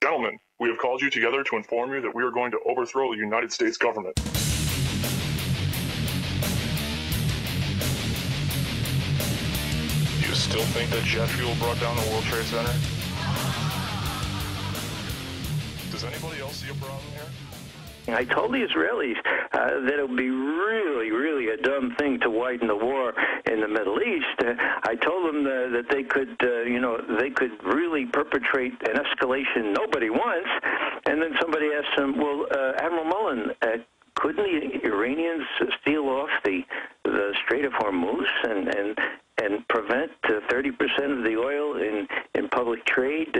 Gentlemen, we have called you together to inform you that we are going to overthrow the United States government. Do you still think that jet fuel brought down the World Trade Center? Does anybody else see a problem here? I told the Israelis that it would be really a dumb thing to widen the war in the Middle East. I told them that they could, they could really perpetrate an escalation nobody wants. And then somebody asked them, well, Admiral Mullen, couldn't the Iranians steal off the Strait of Hormuz and prevent 30% of the oil in public trade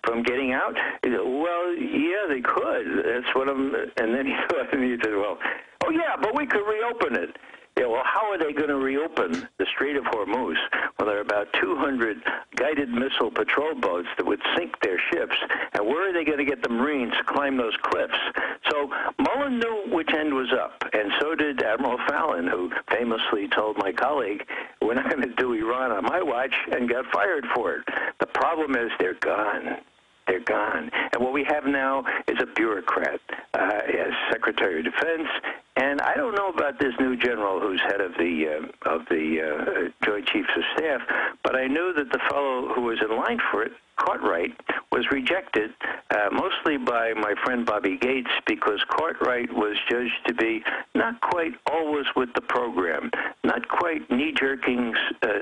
from getting out? Well, yeah, they could. That's what I'm. And then he said, well, oh yeah, but we could reopen it. Yeah, well, how are they going to reopen the Strait of Hormuz when there are about 200 guided missile patrol boats that would sink their ships? And where are they going to get the Marines to climb those cliffs? So Mullen knew which end was up, and so did Admiral Fallon, who famously told my colleague, we're not going to do Iran on my watch, and got fired for it. The problem is they're gone. They're gone. And what we have now is a bureaucrat as Secretary of Defense. And I don't know about this new general who's head of the Joint Chiefs of Staff, but I knew that the fellow who was in line for it, Cartwright, was rejected mostly by my friend Bobby Gates, because Cartwright was judged to be not quite always with the program, not quite knee-jerking,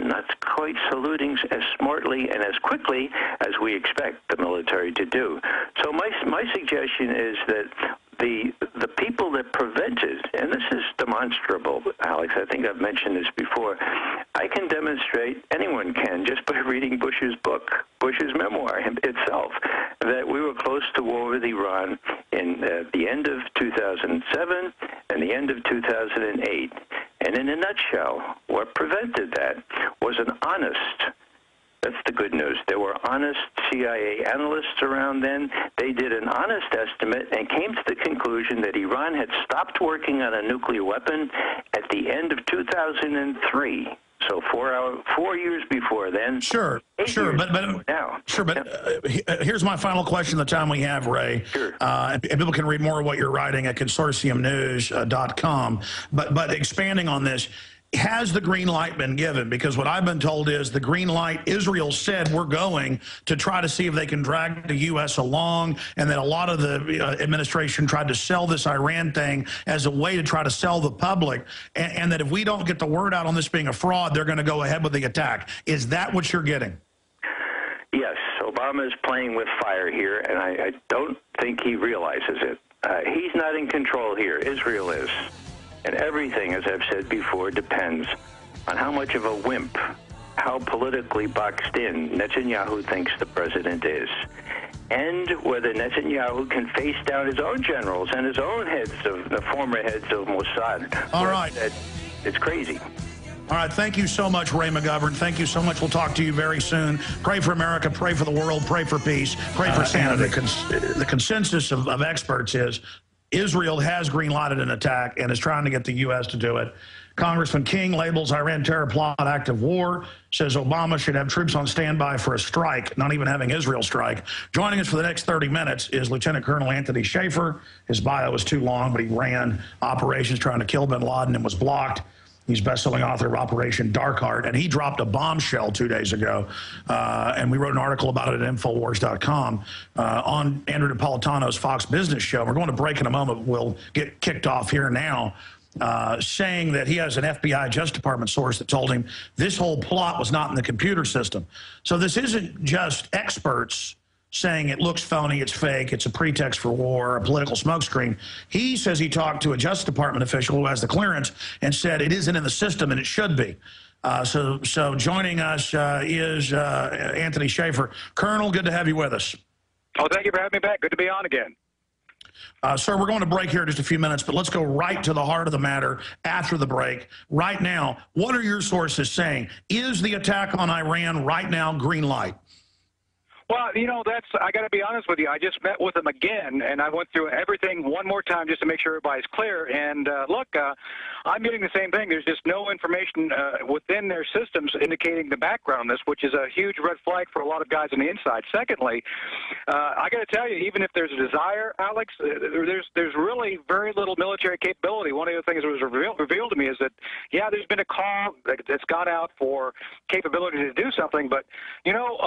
not quite saluting as smartly and as quickly as we expect the military to do. So my suggestion is that the people that prevented, and this is demonstrable, Alex, I think I've mentioned this before, I can demonstrate, anyone can, just by reading Bush's book, Bush's memoir itself, that we were close to war with Iran in the end of 2007 and the end of 2008. And in a nutshell, what prevented that was an honest, that's the good news. There were honest CIA analysts around then. They did an honest estimate and came to the conclusion that Iran had stopped working on a nuclear weapon at the end of 2003. So 4 years before then. Sure, but now. Sure, but here's my final question. The time we have, Ray. Sure. And people can read more of what you're writing at consortiumnews.com. But expanding on this. Has the green light been given? Because what I've been told is the green light, Israel said we're going to try to see if they can drag the U.S. along, and that a lot of the administration tried to sell this Iran thing as a way to try to sell the public, and that if we don't get the word out on this being a fraud, they're going to go ahead with the attack. Is that what you're getting? Yes, Obama is playing with fire here, and I don't think he realizes it. He's not in control here. Israel is. And everything, as I've said before, depends on how much of a wimp, how politically boxed in Netanyahu thinks the president is, and whether Netanyahu can face down his own generals and his own heads of the former heads of Mossad. All right. It's crazy. All right, thank you so much, Ray McGovern. Thank you so much. We'll talk to you very soon. Pray for America, pray for the world, pray for peace, pray for sanity. The consensus of experts is Israel has green-lighted an attack and is trying to get the U.S. to do it. Congressman King labels Iran terror plot act of war, says Obama should have troops on standby for a strike, not even having Israel strike. Joining us for the next 30 minutes is Lieutenant Colonel Anthony Schaefer. His bio was too long, but he ran operations trying to kill bin Laden and was blocked. He's best-selling author of Operation Dark Heart, and he dropped a bombshell 2 days ago, and we wrote an article about it at Infowars.com on Andrew Napolitano's Fox Business Show. We're going to break in a moment. We'll get kicked off here now, saying that he has an FBI Justice Department source that told him this whole plot was not in the computer system. So this isn't just experts saying it looks phony, it's fake, it's a pretext for war, a political smokescreen. He says he talked to a Justice Department official who has the clearance and said it isn't in the system and it should be. So joining us is Anthony Schaefer. Colonel, good to have you with us. Oh, thank you for having me back. Good to be on again. Sir, we're going to break here in just a few minutes, but let's go right to the heart of the matter after the break. Right now, what are your sources saying? Is the attack on Iran right now green light? Well, you know, I got to be honest with you. I just met with them again, and I went through everything one more time just to make sure everybody's clear. And look, I'm getting the same thing. There's just no information within their systems indicating the background on this, which is a huge red flag for a lot of guys on the inside. Secondly, I got to tell you, even if there's a desire, Alex, there's really very little military capability. One of the things that was revealed to me is that, yeah, there's been a call that's gone out for capability to do something, but, you know,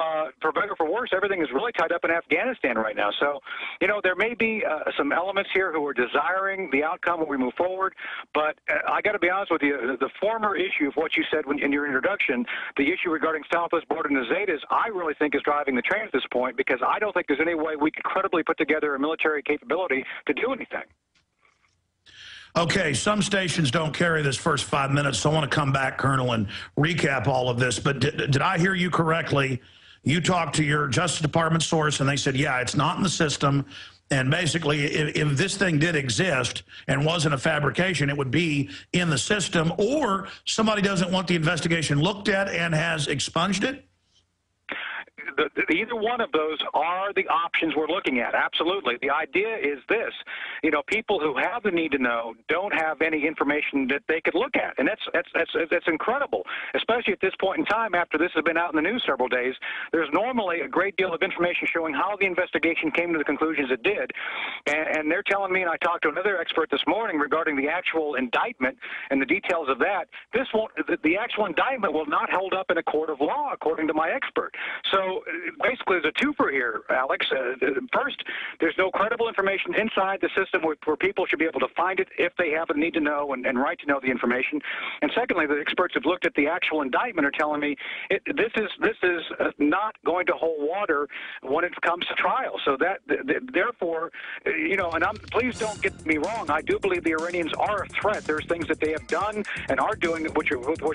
for better or for worse, everything is really tied up in Afghanistan right now. So, you know, there may be some elements here who are desiring the outcome when we move forward, but I got to be honest with you, the former issue of what you said in your introduction, the issue regarding Southwest border and the Zetas, I really think is driving the train at this point, because I don't think there's any way we could credibly put together a military capability to do anything. Okay, some stations don't carry this first 5 minutes, so I want to come back, Colonel, and recap all of this. But did I hear you correctly? You talked to your Justice Department source, and they said, yeah, it's not in the system. And basically, if this thing did exist and wasn't a fabrication, it would be in the system, or somebody doesn't want the investigation looked at and has expunged it? Either one of those are the options we're looking at. Absolutely. The idea is this: you know, people who have the need to know don't have any information that they could look at, and that's incredible. Especially at this point in time, after this has been out in the news several days, there's normally a great deal of information showing how the investigation came to the conclusions it did, and they're telling me, and I talked to another expert this morning regarding the actual indictment and the details of that. This won't. The actual indictment will not hold up in a court of law, according to my expert. So basically, there's a twofer here, Alex. First, there's no credible information inside the system where people should be able to find it if they have a need to know and right to know the information. And secondly, the experts have looked at the actual indictment are telling me this is not going to hold water when it comes to trial. So therefore, you know, and please don't get me wrong. I do believe the Iranians are a threat. There's things that they have done and are doing which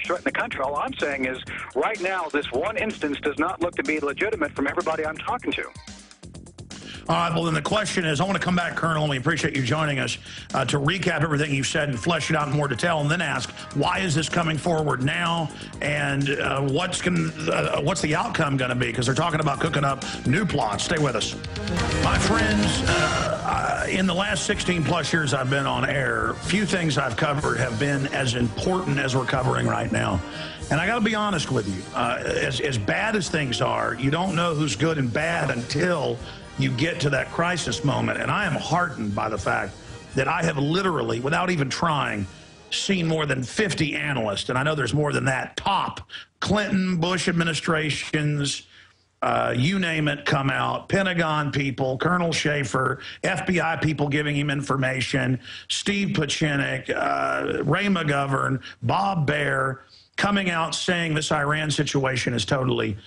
threaten the country. All I'm saying is, right now, this one instance does not look to be legitimate from everybody I'm talking to. All right, well, then the question is, I want to come back, Colonel, and we appreciate you joining us to recap everything you've said and flesh it out in more detail, and then ask, why is this coming forward now, and what's the outcome going to be? Because they're talking about cooking up new plots. Stay with us. My friends, in the last 16-plus years I've been on air, few things I've covered have been as important as we're covering right now. And I got to be honest with you, as bad as things are, you don't know who's good and bad until you get to that crisis moment. And I am heartened by the fact that I have literally, without even trying, seen more than 50 analysts, and I know there's more than that, top Clinton, Bush administrations, you name it, come out, Pentagon people, Colonel Schaefer, FBI people giving him information, Steve Pachinik, Ray McGovern, Bob Baer, coming out saying this Iran situation is totally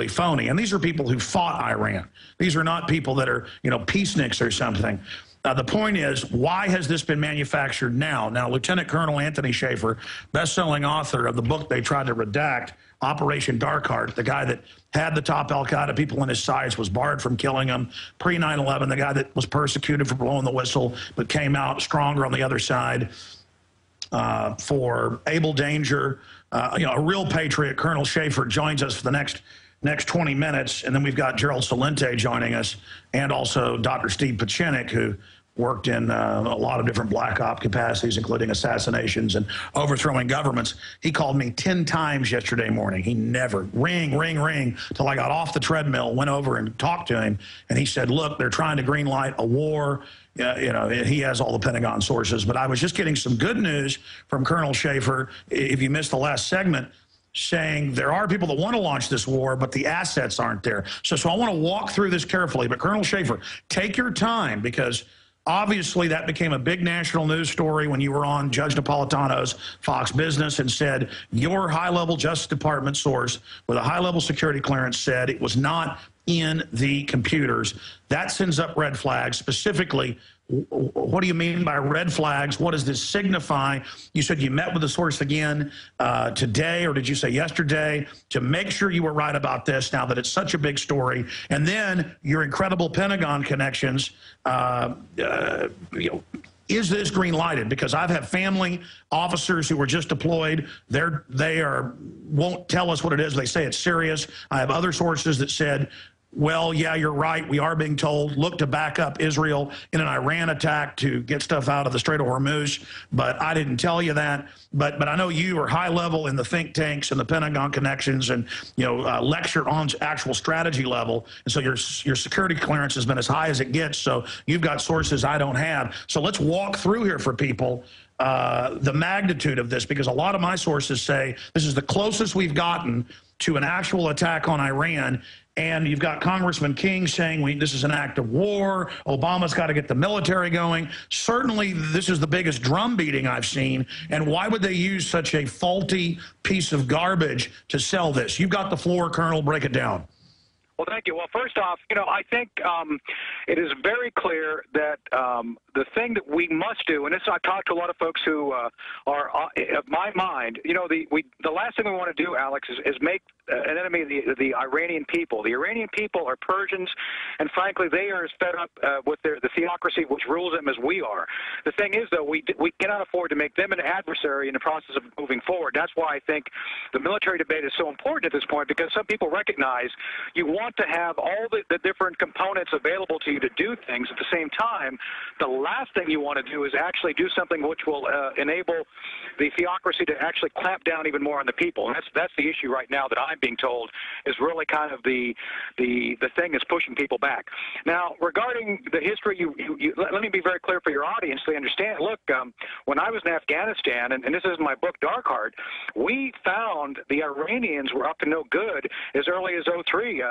phony. And these are people who fought Iran. These are not people that are, you know, peaceniks or something. The point is, why has this been manufactured now? Now, Lieutenant Colonel Anthony Schaefer, best-selling author of the book they tried to redact, Operation Dark Heart, the guy that had the top al-Qaeda people in his sights, was barred from killing them, pre-9/11, the guy that was persecuted for blowing the whistle, but came out stronger on the other side, for Able Danger, you know, a real patriot. Colonel Schaefer joins us for the next 20 minutes, and then we've got Gerald Celente joining us, and also Dr. Steve Pachinik, who worked in a lot of different black op capacities, including assassinations and overthrowing governments. He called me 10 times yesterday morning. He never, ring, till I got off the treadmill, went over and talked to him, and he said, look, they're trying to greenlight a war. You know, he has all the Pentagon sources. But I was just getting some good news from Colonel Schaefer, if you missed the last segment, saying there are people that want to launch this war, but the assets aren't there. So I want to walk through this carefully. But Colonel Schaefer, take your time, because obviously that became a big national news story when you were on Judge Napolitano's Fox Business and said your high-level Justice Department source with a high-level security clearance said it was not in the computers. That sends up red flags. Specifically, what do you mean by red flags? What does this signify? You said you met with the source again today, or did you say yesterday, to make sure you were right about this now that it's such a big story? And then your incredible Pentagon connections, you know, is this green lighted? Because I've had family officers who were just deployed. They won't tell us what it is. They say it's serious. I have other sources that said Well, yeah, you're right. We are being told, look to back up Israel in an Iran attack to get stuff out of the Strait of Hormuz. But I didn't tell you that. But I know you are high level in the think tanks and the Pentagon connections and, lecture on actual strategy level. And so your security clearance has been as high as it gets. So you've got sources I don't have. So let's walk through here for people the magnitude of this, because a lot of my sources say this is the closest we've gotten to an actual attack on Iran. And you've got Congressman King saying this is an act of war. Obama's got to get the military going. Certainly, this is the biggest drum beating I've seen. And why would they use such a faulty piece of garbage to sell this? You've got the floor, Colonel. Break it down. Well, thank you. Well, first off, I think it is very clear that the thing that we must do, and this I've talked to a lot of folks who are of my mind, the last thing we want to do, Alex, is make an enemy of the Iranian people. The Iranian people are Persians, and frankly, they are as fed up with the theocracy which rules them as we are. The thing is, though, we cannot afford to make them an adversary in the process of moving forward. That's why I think the military debate is so important at this point, because some people recognize you want to have all the different components available to you to do things. At the same time, the last thing you want to do is actually do something which will enable the theocracy to actually clamp down even more on the people. And that's the issue right now that I'm being told is really kind of the thing that's pushing people back. Now, regarding the history, let me be very clear for your audience so they understand. Look, when I was in Afghanistan, and this is in my book, Dark Heart, we found the Iranians were up to no good as early as '03.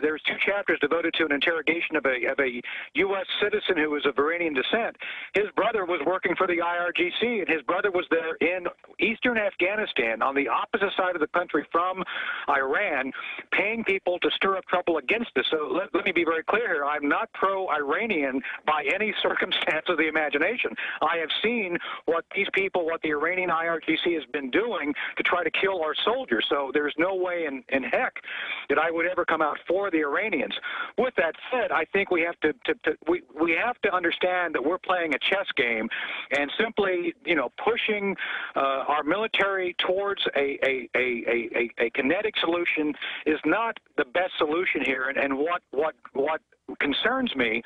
There's 2 chapters devoted to an interrogation of a U.S. citizen who was of Iranian descent. His brother was working for the IRGC, and his brother was there in eastern Afghanistan on the opposite side of the country from Iran, paying people to stir up trouble against us. So let me be very clear here. I'm not pro-Iranian by any circumstance of the imagination. I have seen what these people, what the Iranian IRGC has been doing to try to kill our soldiers. So there's no way in heck that I would ever come out for the Iranians. With that said, I think we have to understand that we're playing a chess game, and simply pushing our military towards a kinetic solution is not the best solution here. And what concerns me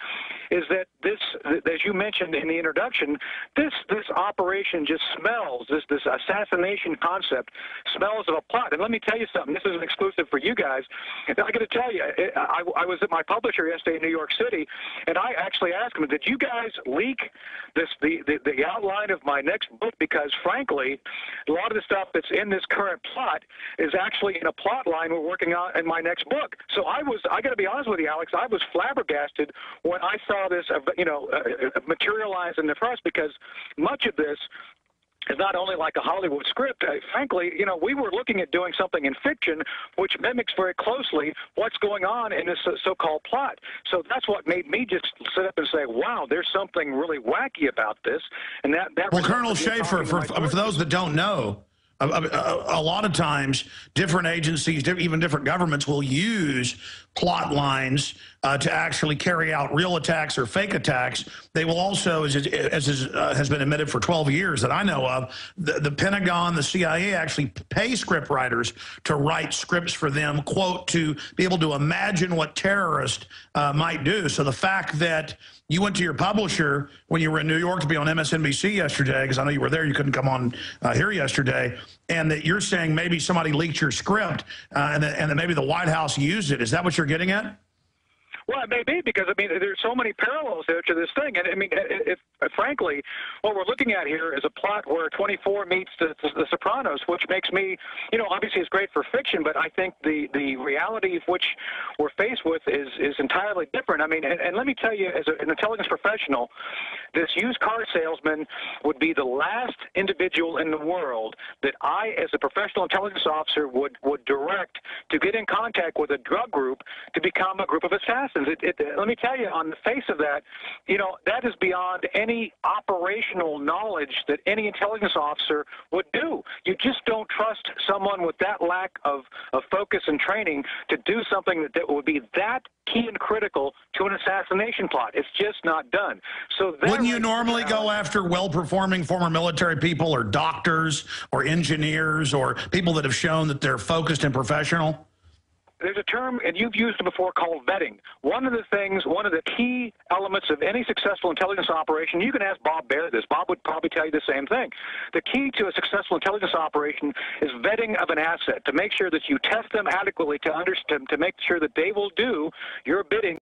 is that this, as you mentioned in the introduction, this operation just smells, this assassination concept smells of a plot. And let me tell you something, this is an exclusive for you guys. I got to tell you, I was at my publisher yesterday in New York City, and I actually asked him, did you guys leak the outline of my next book? Because frankly, a lot of the stuff that's in this current plot is actually in a plot line we're working on in my next book. So I got to be honest with you, Alex, I was flabbergasted when I saw this, materialize in the press, because much of this is not only like a Hollywood script. Frankly, we were looking at doing something in fiction which mimics very closely what's going on in this so-called plot. So that's what made me just sit up and say, wow, there's something really wacky about this. And that well, Colonel Schaefer, for those that don't know, a lot of times different agencies, even different governments, will use plot lines to actually carry out real attacks or fake attacks. They will also, as has been admitted for 12 years that I know of, the Pentagon, the CIA actually pay script writers to write scripts for them, quote, to be able to imagine what terrorists might do. So the fact that you went to your publisher when you were in New York to be on MSNBC yesterday, because I know you were there, you couldn't come on here yesterday, and that you're saying maybe somebody leaked your script and that maybe the White House used it. Is that what you're getting at? Well, it may be, because, there's so many parallels there to this thing. And, frankly, what we're looking at here is a plot where 24 meets the Sopranos, which makes me, obviously it's great for fiction, but I think the reality of which we're faced with is entirely different. And let me tell you, as an intelligence professional, this used car salesman would be the last individual in the world that I, as a professional intelligence officer, would direct to get in contact with a drug group to become a group of assassins. Let me tell you, on the face of that, that is beyond any operational knowledge that any intelligence officer would do. You just don't trust someone with that lack of focus and training to do something that would be that key and critical to an assassination plot. It's just not done. So wouldn't you normally go after well-performing former military people or doctors or engineers or people that have shown that they're focused and professional? There's a term, and you've used it before, called vetting. One of the key elements of any successful intelligence operation, you can ask Bob Baer this. Bob would probably tell you the same thing. The key to a successful intelligence operation is vetting of an asset, to make sure that you test them adequately to make sure that they will do your bidding.